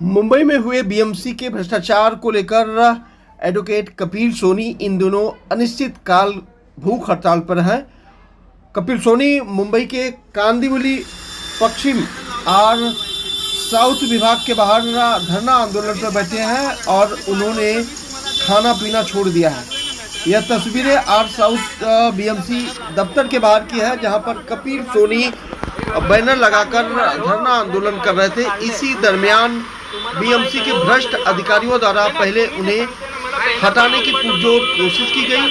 मुंबई में हुए बीएमसी के भ्रष्टाचार को लेकर एडवोकेट कपिल सोनी इन दिनों अनिश्चितकाल भूख हड़ताल पर हैं। कपिल सोनी मुंबई के कांदिवली पश्चिम और साउथ विभाग के बाहर धरना आंदोलन पर बैठे हैं और उन्होंने खाना पीना छोड़ दिया है। यह तस्वीरें आर साउथ बीएमसी दफ्तर के बाहर की है, जहां पर कपिल सोनी बैनर लगाकर धरना आंदोलन कर रहे थे। इसी दरमियान बीएमसी के भ्रष्ट अधिकारियों द्वारा पहले उन्हें हटाने की पुरजोर कोशिश की गई,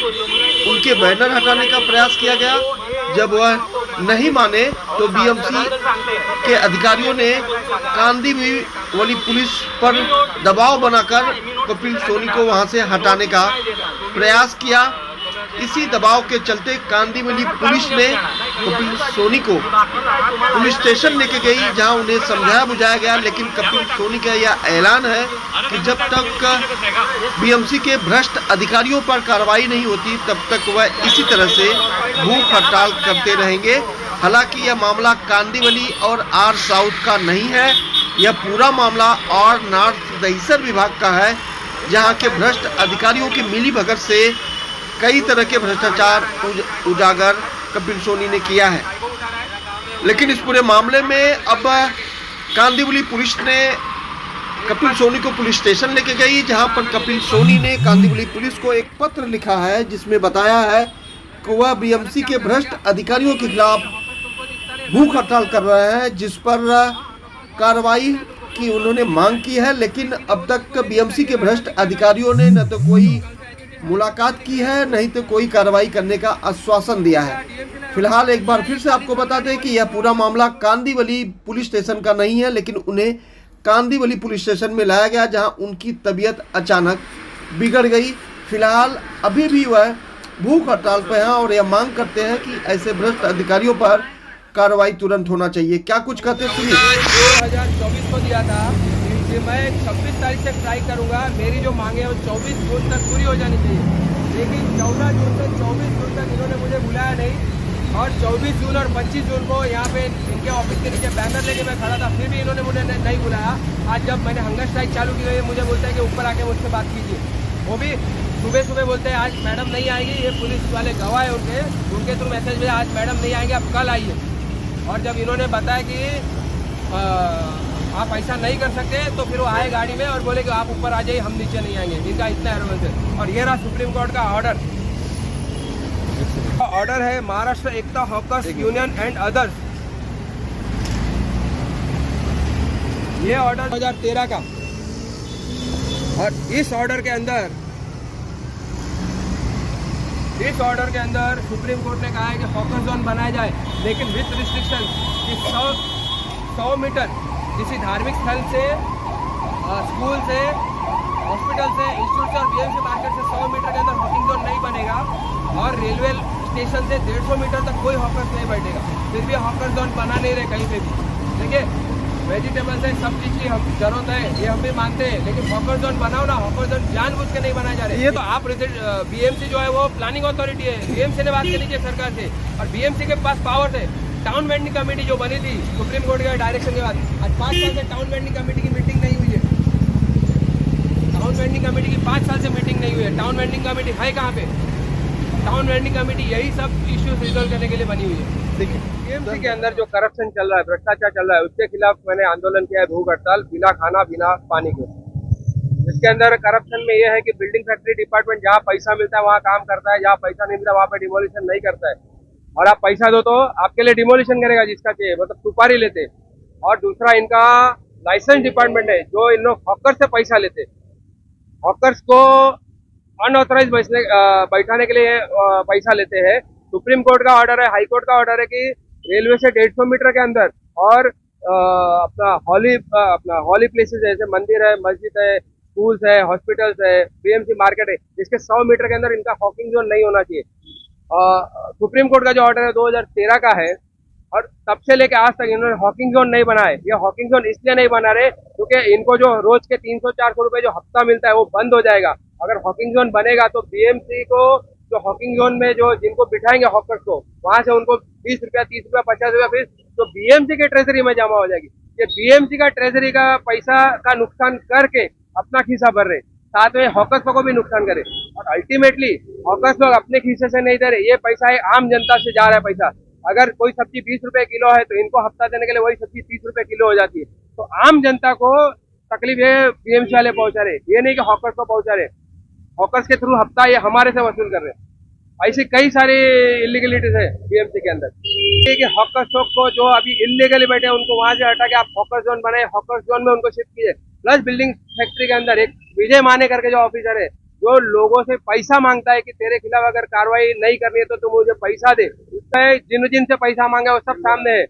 उनके बैनर हटाने का प्रयास किया गया। जब वह नहीं माने तो बीएमसी के अधिकारियों ने कांदिवली पुलिस पर दबाव बनाकर कपिल सोनी को वहां से हटाने का प्रयास किया। इसी दबाव के चलते कांदिवली पुलिस ने कपिल सोनी को पुलिस स्टेशन लेके गई, जहां उन्हें समझाया बुझाया गया। लेकिन कपिल सोनी का यह ऐलान है कि जब तक बीएमसी के भ्रष्ट अधिकारियों पर कार्रवाई नहीं होती तब तक वह इसी तरह से भूख हड़ताल करते रहेंगे। हालांकि यह मामला कांदिवली और आर साउथ का नहीं है, यह पूरा मामला और नॉर्थ दहिसर विभाग का है, जहां के भ्रष्ट अधिकारियों की मिलीभगत से कई तरह के भ्रष्टाचार उजागर कपिल सोनी ने किया है। लेकिन इस पूरे मामले में अब कांदिवली पुलिस ने कपिल सोनी को पुलिस स्टेशन लेके गई, जहां पर कपिल सोनी ने कांदिवली पुलिस को एक पत्र लिखा है जिसमें बताया है कि वह बीएमसी के भ्रष्ट अधिकारियों के खिलाफ भूख हड़ताल कर रहे हैं, जिस पर कार्रवाई की उन्होंने मांग की है। लेकिन अब तक बीएमसी के भ्रष्ट अधिकारियों ने न तो कोई मुलाकात की है, नहीं तो कोई कार्रवाई करने का आश्वासन दिया है। फिलहाल एक बार फिर से आपको बता दें कि यह पूरा मामला कांदिवली पुलिस स्टेशन का नहीं है, लेकिन उन्हें कांदिवली पुलिस स्टेशन में लाया गया, जहां उनकी तबीयत अचानक बिगड़ गई। फिलहाल अभी भी वह भूख हड़ताल पर हैं और यह मांग करते हैं कि ऐसे भ्रष्ट अधिकारियों पर कार्रवाई तुरंत होना चाहिए। क्या कुछ कहते सुनिए। 2024 को दिया था कि मैं 26 तारीख से ट्राई करूंगा, मेरी जो मांगे हैं वो 24 जून तक पूरी हो जानी चाहिए। लेकिन 14 जून से 24 जून तक इन्होंने मुझे बुलाया नहीं और 24 जून और 25 जून को यहाँ पे इनके ऑफिस के नीचे बैनर लेके मैं खड़ा था, फिर भी इन्होंने मुझे नहीं बुलाया। आज जब मैंने हंगर स्ट्राइक चालू की है, मुझे बोलता है कि ऊपर आके मुझसे बात कीजिए। वो भी सुबह सुबह बोलते हैं आज मैडम नहीं आएगी, ये पुलिस वाले गवाह है उनके थ्रू मैसेज भेजा आज मैडम नहीं आएंगे, आप कल आइए। और जब इन्होंने बताया कि आप ऐसा नहीं कर सकते तो फिर वो आए गाड़ी में और बोले कि आप ऊपर आ जाइए, हम नीचे नहीं आएंगे। इनका इतना एरोगेंस है। और ये रहा सुप्रीम कोर्ट का ऑर्डर है महाराष्ट्र एकता हॉकर्स यूनियन एंड अदर्स। ये ऑर्डर 2013 का, और इस ऑर्डर के अंदर सुप्रीम कोर्ट ने कहा है कि हॉकर जोन बनाया जाए, लेकिन विथ रिस्ट्रिक्शन कि 100 मीटर किसी धार्मिक स्थल से, स्कूल से, हॉस्पिटल से, इंस्टीट्यूट से और बीएमसी मार्केट से 100 मीटर के अंदर हॉकिंग जोन नहीं बनेगा। और रेलवे स्टेशन से 150 मीटर तक कोई हॉकर्स नहीं बैठेगा। फिर भी हॉकर जोन बना नहीं रहे कहीं पे भी। देखिए वेजिटेबल्स है, सब चीज़ की जरूरत है, ये हम भी मानते हैं, लेकिन हॉकर जोन बनाओ ना। हॉकर जोन जानबूझ के नहीं बनाए जा रहे। ये तो आप बीएमसी जो है वो प्लानिंग अथॉरिटी है, बीएमसी ने बात करनी चाहिए सरकार से, और बीएमसी के पास पावर है। टाउन वेंडिंग कमेटी जो बनी थी सुप्रीम कोर्ट के डायरेक्शन के बाद, आज 5 साल से टाउन वेंडिंग कमेटी की मीटिंग नहीं हुई है। टाउन वेंडिंग कमेटी की 5 साल से मीटिंग नहीं हुई है। टाउन वेंडिंग कमेटी है कहाँ पे? टाउन वेंडिंग कमेटी यही सब इश्यूज रिजोल्व करने के लिए बनी हुई है। देखिए बीएमसी के अंदर जो करप्शन चल रहा है, भ्रष्टाचार चल रहा है, उसके खिलाफ मैंने आंदोलन किया है, भूख हड़ताल, बिना खाना बिना पानी के। इसके अंदर करप्शन में यह है कि बिल्डिंग फैक्ट्री डिपार्टमेंट जहाँ पैसा मिलता है वहाँ काम करता है, जहाँ पैसा नहीं मिलता वहाँ पे डिमोलिशन नहीं करता है। और आप पैसा दो तो आपके लिए डिमोलिशन करेगा जिसका चाहिए, मतलब सुपारी लेते। और दूसरा इनका लाइसेंस डिपार्टमेंट है, जो इन लोग हॉकर से पैसा लेते। हॉकर्स को अनऑथराइज बैठाने के लिए पैसा लेते हैं। सुप्रीम कोर्ट का ऑर्डर है, हाई कोर्ट का ऑर्डर है कि रेलवे से 150 मीटर के अंदर और अपना हॉली प्लेसेस है, जैसे मंदिर है, मस्जिद है, स्कूल्स है, हॉस्पिटल्स है, बीएमसी मार्केट है, इसके 100 मीटर के अंदर इनका हॉकिंग जोन नहीं होना चाहिए। सुप्रीम कोर्ट का जो ऑर्डर है 2013 का है, और तब से लेके आज तक इन्होंने हॉकिंग जोन नहीं बनाए। ये हॉकिंग जोन इसलिए नहीं बना रहे क्योंकि इनको जो रोज के 300-400 रुपए जो हफ्ता मिलता है वो बंद हो जाएगा। अगर हॉकिंग जोन बनेगा तो बीएमसी को जो हॉकिंग जोन में जो जिनको बिठाएंगे हॉकर्स को, वहां से उनको 20 रुपया, 30 रुपया, 50 रुपया फिर जो बीएमसी के ट्रेजरी में जमा हो जाएगी। ये बीएमसी का ट्रेजरी का पैसा का नुकसान करके अपना खीसा भर रहे, साथ में हॉकर्स को भी नुकसान करे, और अल्टीमेटली हॉकर्स लोग अपने खीसे से नहीं दे रहे, ये पैसा है आम जनता से जा रहा है पैसा। अगर कोई सब्जी 20 रुपए किलो है तो इनको हफ्ता देने के लिए वही सब्जी 30 रुपए किलो हो जाती है। तो आम जनता को तकलीफ ये बीएमसी वाले पहुंचा रहे, ये नहीं कि हॉकर्स को पहुंचा रहे। हॉकर्स के थ्रू हफ्ता ये हमारे से वसूल कर रहे हैं। ऐसी कई सारी इलीगलिटीज है बीएमसी के अंदर। कि हॉकर्स को जो अभी इलीगली बैठे हैं उनको वहां से हटा के आप हॉकर जोन बनाए, हॉकर जोन में उनको शिफ्ट कीजिए। प्लस बिल्डिंग फैक्ट्री के अंदर एक विजय माने करके जो ऑफिसर है, जो लोगों से पैसा मांगता है कि तेरे खिलाफ अगर कार्रवाई नहीं करनी है तो तुम मुझे पैसा दे, उसका जिन से पैसा मांगा वो सब सामने है।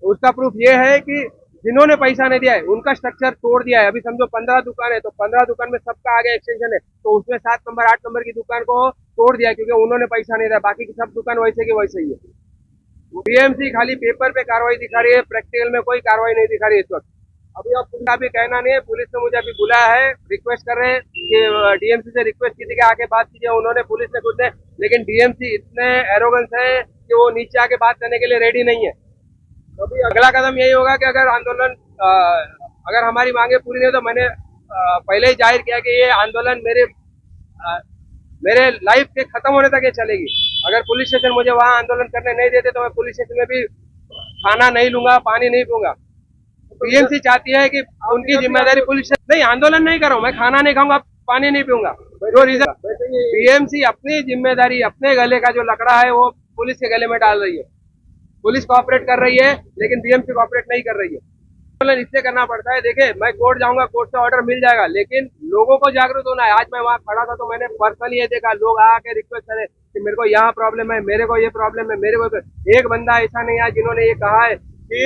उसका प्रूफ ये है कि जिन्होंने पैसा नहीं दिया है उनका स्ट्रक्चर तोड़ दिया है। अभी समझो 15 दुकान है तो 15 दुकान में सबका आगे एक्सटेंशन है, तो उसमें 7 नंबर 8 नंबर की दुकान को तोड़ दिया क्योंकि उन्होंने पैसा नहीं दिया। बाकी की सब दुकान वैसे की वैसे ही है। बीएमसी खाली पेपर पे कार्रवाई दिखा रही है, प्रैक्टिकल में कोई कार्रवाई नहीं दिखा रही है इस वक्त। अभी आप उनका भी कहना नहीं है, पुलिस ने मुझे अभी बुलाया है, रिक्वेस्ट कर रहे हैं कि डीएमसी से रिक्वेस्ट की थी कि आके बात कीजिए, उन्होंने पुलिस ने खुद ने, लेकिन डीएमसी इतने एरोगेंस है कि वो नीचे आके बात करने के लिए रेडी नहीं है। तो अभी अगला कदम यही होगा कि अगर आंदोलन अगर हमारी मांगे पूरी नहीं हो तो मैंने पहले ही जाहिर किया कि ये आंदोलन मेरे लाइफ के खत्म होने तक ये चलेगी। अगर पुलिस स्टेशन मुझे वहां आंदोलन करने नहीं देते तो मैं पुलिस स्टेशन में भी खाना नहीं लूंगा, पानी नहीं पीऊंगा। बीएमसी चाहती है कि उनकी जिम्मेदारी पुलिस नहीं, आंदोलन नहीं करूँ, मैं खाना नहीं खाऊंगा, पानी नहीं पीऊंगा। जो रीजन बीएमसी अपनी जिम्मेदारी, अपने गले का जो लकड़ा है वो पुलिस के गले में डाल रही है। पुलिस कोऑपरेट कर रही है लेकिन बीएमसी कोऑपरेट नहीं कर रही है। आंदोलन इससे करना पड़ता है। देखिए मैं कोर्ट जाऊंगा, कोर्ट से ऑर्डर मिल जाएगा, लेकिन लोगों को जागरूक होना है। आज मैं वहां खड़ा था तो मैंने पर्सनली ये देखा, लोग आके रिक्वेस्ट करे कि मेरे को यहाँ प्रॉब्लम है, मेरे को ये प्रॉब्लम है, मेरे को। एक बंदा ऐसा नहीं है जिन्होंने ये कहा है कि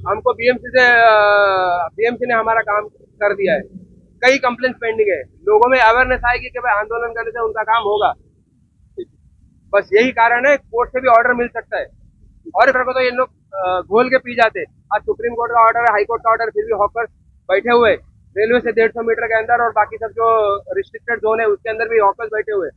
हमको बीएमसी ने हमारा काम कर दिया है। कई कंप्लेंट पेंडिंग है, लोगों में अवेयरनेस आएगी कि भाई आंदोलन करने से उनका काम होगा। बस यही कारण है, कोर्ट से भी ऑर्डर मिल सकता है। और फिर को तो ये लोग घोल के पी जाते। आज सुप्रीम कोर्ट का ऑर्डर है, हाई कोर्ट का ऑर्डर, फिर भी हॉकर्स बैठे हुए रेलवे से 150 मीटर के अंदर, और बाकी सब जो रिस्ट्रिक्टेड जोन है उसके अंदर भी हॉकर्स बैठे हुए।